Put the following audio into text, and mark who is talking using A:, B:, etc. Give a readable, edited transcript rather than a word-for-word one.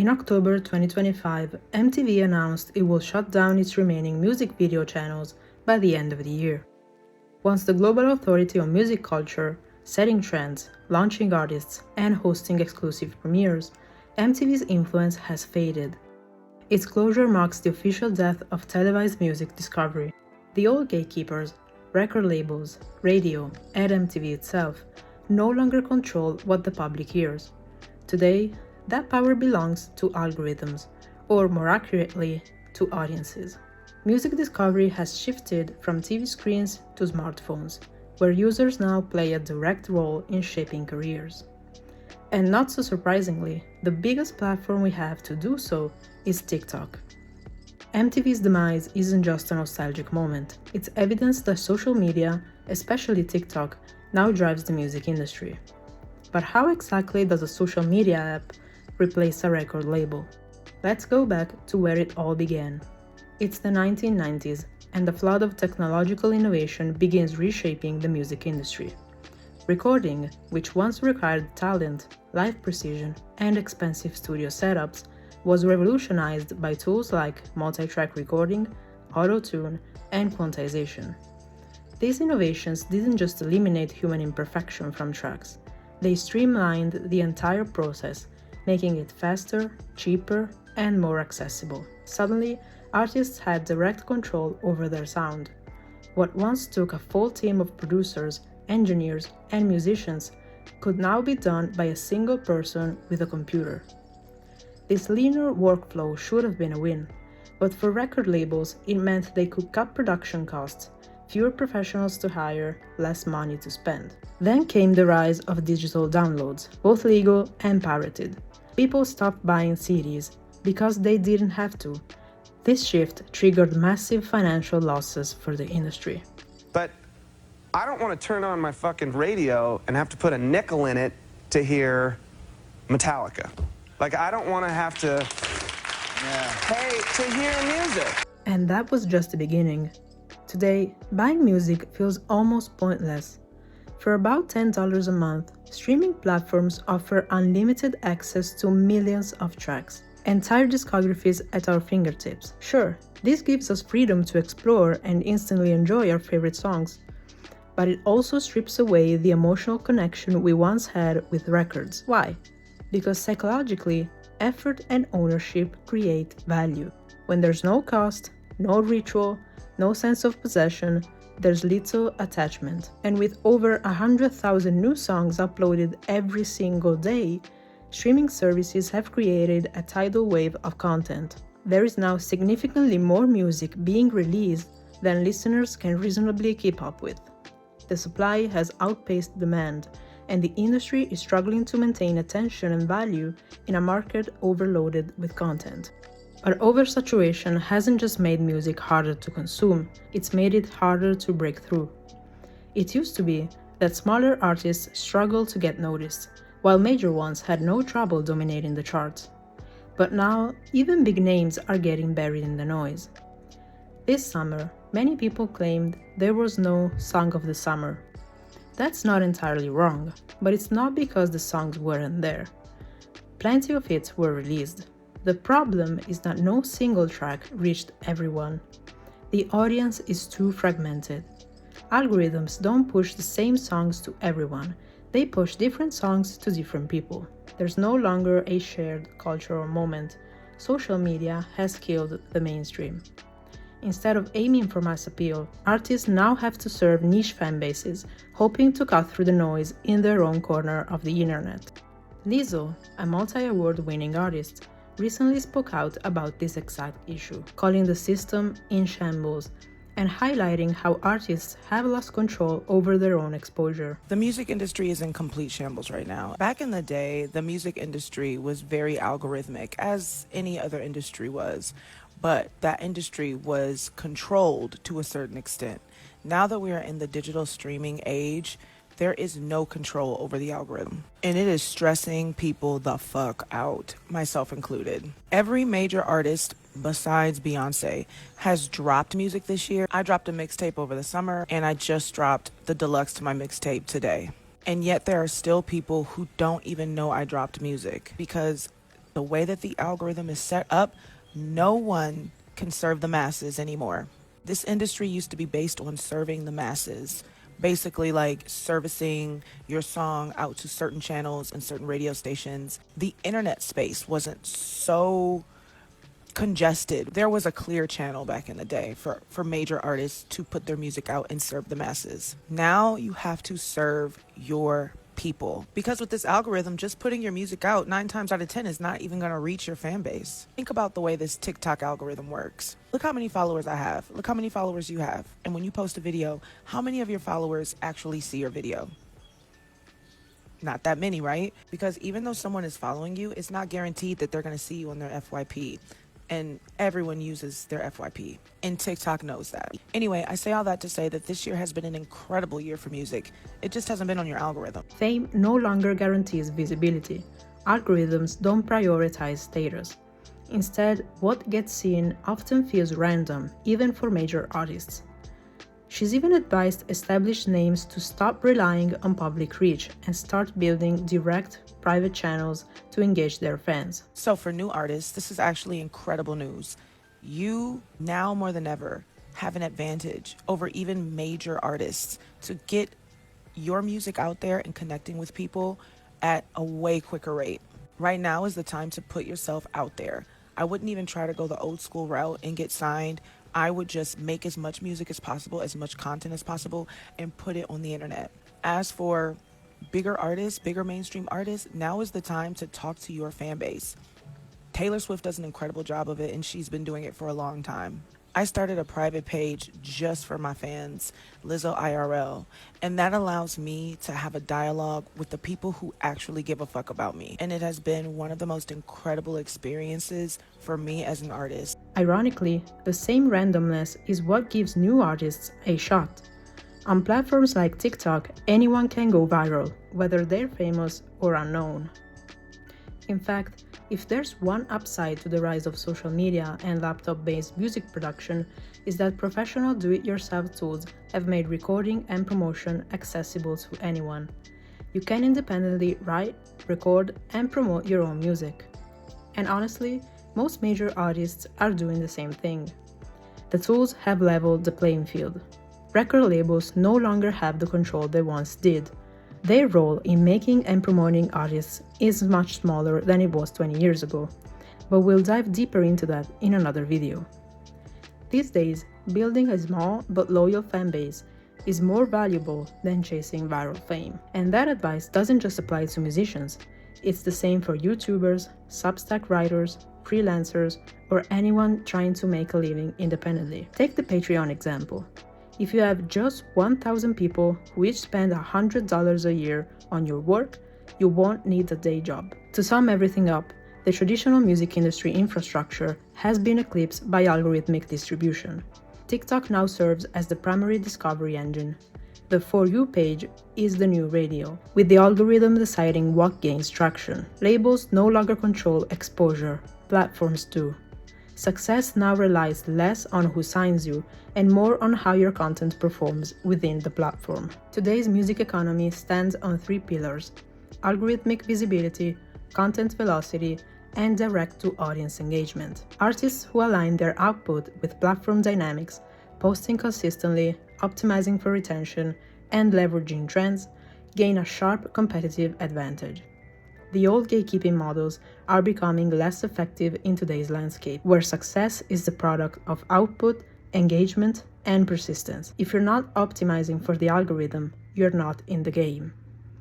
A: In October 2025, MTV announced it will shut down its remaining music video channels by the end of the year. Once the global authority on music culture, setting trends, launching artists, and hosting exclusive premieres, MTV's influence has faded. Its closure marks the official death of televised music discovery. The old gatekeepers, record labels, radio, and MTV itself, no longer control what the public hears. Today, that power belongs to algorithms, or more accurately, to audiences. Music discovery has shifted from TV screens to smartphones, where users now play a direct role in shaping careers. And not so surprisingly, the biggest platform we have to do so is TikTok. MTV's demise isn't just a nostalgic moment, it's evidence that social media, especially TikTok, now drives the music industry. But how exactly does a social media app replace a record label? Let's go back to where it all began. It's the 1990s, and the flood of technological innovation begins reshaping the music industry. Recording, which once required talent, live precision, and expensive studio setups, was revolutionized by tools like multi-track recording, auto-tune, and quantization. These innovations didn't just eliminate human imperfection from tracks, they streamlined the entire process, making it faster, cheaper, and more accessible. Suddenly, artists had direct control over their sound. What once took a full team of producers, engineers, and musicians could now be done by a single person with a computer. This leaner workflow should have been a win, but for record labels, it meant they could cut production costs, fewer professionals to hire, less money to spend. Then came the rise of digital downloads, both legal and pirated. People stopped buying CDs because they didn't have to. This shift triggered massive financial losses for the industry.
B: But I don't want to turn on my fucking radio and have to put a nickel in it to hear Metallica. Like, I don't want to have to pay to hear music.
A: And that was just the beginning. Today, buying music feels almost pointless. For about $10 a month, streaming platforms offer unlimited access to millions of tracks, entire discographies at our fingertips. Sure, this gives us freedom to explore and instantly enjoy our favorite songs, but it also strips away the emotional connection we once had with records. Why? Because psychologically, effort and ownership create value. When there's no cost, no ritual, no sense of possession, there's little attachment. And with over 100,000 new songs uploaded every single day, streaming services have created a tidal wave of content. There is now significantly more music being released than listeners can reasonably keep up with. The supply has outpaced demand, and the industry is struggling to maintain attention and value in a market overloaded with content. But oversaturation hasn't just made music harder to consume, it's made it harder to break through. It used to be that smaller artists struggled to get noticed, while major ones had no trouble dominating the charts. But now, even big names are getting buried in the noise. This summer, many people claimed there was no song of the summer. That's not entirely wrong, but it's not because the songs weren't there. Plenty of hits were released. The problem is that no single track reached everyone. The audience is too fragmented. Algorithms don't push the same songs to everyone, they push different songs to different people. There's no longer a shared cultural moment. Social media has killed the mainstream. Instead of aiming for mass appeal, artists now have to serve niche fan bases, hoping to cut through the noise in their own corner of the internet. Lizzo, a multi-award-winning artist, recently spoke out about this exact issue, calling the system in shambles and highlighting how artists have lost control over their own exposure.
C: The music industry is in complete shambles right now. Back in the day, the music industry was very algorithmic, as any other industry was, but that industry was controlled to a certain extent. Now that we are in the digital streaming age, there is no control over the algorithm. And it is stressing people the fuck out, myself included. Every major artist, besides Beyonce, has dropped music this year. I dropped a mixtape over the summer, and I just dropped the deluxe to my mixtape today. And yet there are still people who don't even know I dropped music because The way that the algorithm is set up, no one can serve the masses anymore. This industry used to be based on serving the masses, basically like servicing your song out to certain channels and certain radio stations. The internet space wasn't so congested. There was a clear channel back in the day for major artists to put their music out and serve the masses. Now you have to serve your people, because with this algorithm, just putting your music out 9 times out of 10 is not even going to reach your fan base. Think about the way this TikTok algorithm works. Look how many followers I have. Look how many followers you have. And when you post a video, how many of your followers actually see your video? Not that many, right? Because even though someone is following you, it's not guaranteed that they're going to see you on their FYP. And everyone uses their FYP, and TikTok knows that. Anyway, I say all that to say that this year has been an incredible year for music. It just hasn't been on your algorithm.
A: Fame no longer guarantees visibility. Algorithms don't prioritize status. Instead, what gets seen often feels random, even for major artists. She's even advised established names to stop relying on public reach and start building direct, private channels to engage their fans.
C: So for new artists, this is actually incredible news. You, now more than ever, have an advantage over even major artists to get your music out there and connecting with people at a way quicker rate. Right now is the time to put yourself out there. I wouldn't even try to go the old school route and get signed. I would just make as much music as possible, as much content as possible, and put it on the internet. As for bigger artists, bigger mainstream artists, now is the time to talk to your fan base. Taylor Swift does an incredible job of it, and she's been doing it for a long time. I started a private page just for my fans, Lizzo IRL, and that allows me to have a dialogue with the people who actually give a fuck about me. And it has been one of the most incredible experiences for me as an artist.
A: Ironically, the same randomness is what gives new artists a shot. On platforms like TikTok, anyone can go viral, whether they're famous or unknown. In fact, if there's one upside to the rise of social media and laptop-based music production, is that professional do-it-yourself tools have made recording and promotion accessible to anyone. You can independently write, record, and promote your own music. And honestly, most major artists are doing the same thing. The tools have leveled the playing field. Record labels no longer have the control they once did. Their role in making and promoting artists is much smaller than it was 20 years ago, but we'll dive deeper into that in another video. These days, building a small but loyal fan base is more valuable than chasing viral fame. And that advice doesn't just apply to musicians. It's the same for YouTubers, Substack writers, freelancers, or anyone trying to make a living independently. Take the Patreon example. If you have just 1,000 people who each spend $100 a year on your work, you won't need a day job. To sum everything up, the traditional music industry infrastructure has been eclipsed by algorithmic distribution. TikTok now serves as the primary discovery engine. The For You page is the new radio, with the algorithm deciding what gains traction. Labels no longer control exposure, platforms do. Success now relies less on who signs you and more on how your content performs within the platform. Today's music economy stands on 3 pillars: algorithmic visibility, content velocity, and direct-to-audience engagement. Artists who align their output with platform dynamics, posting consistently, optimizing for retention, and leveraging trends, gain a sharp competitive advantage. The old gatekeeping models are becoming less effective in today's landscape, where success is the product of output, engagement, and persistence. If you're not optimizing for the algorithm, you're not in the game.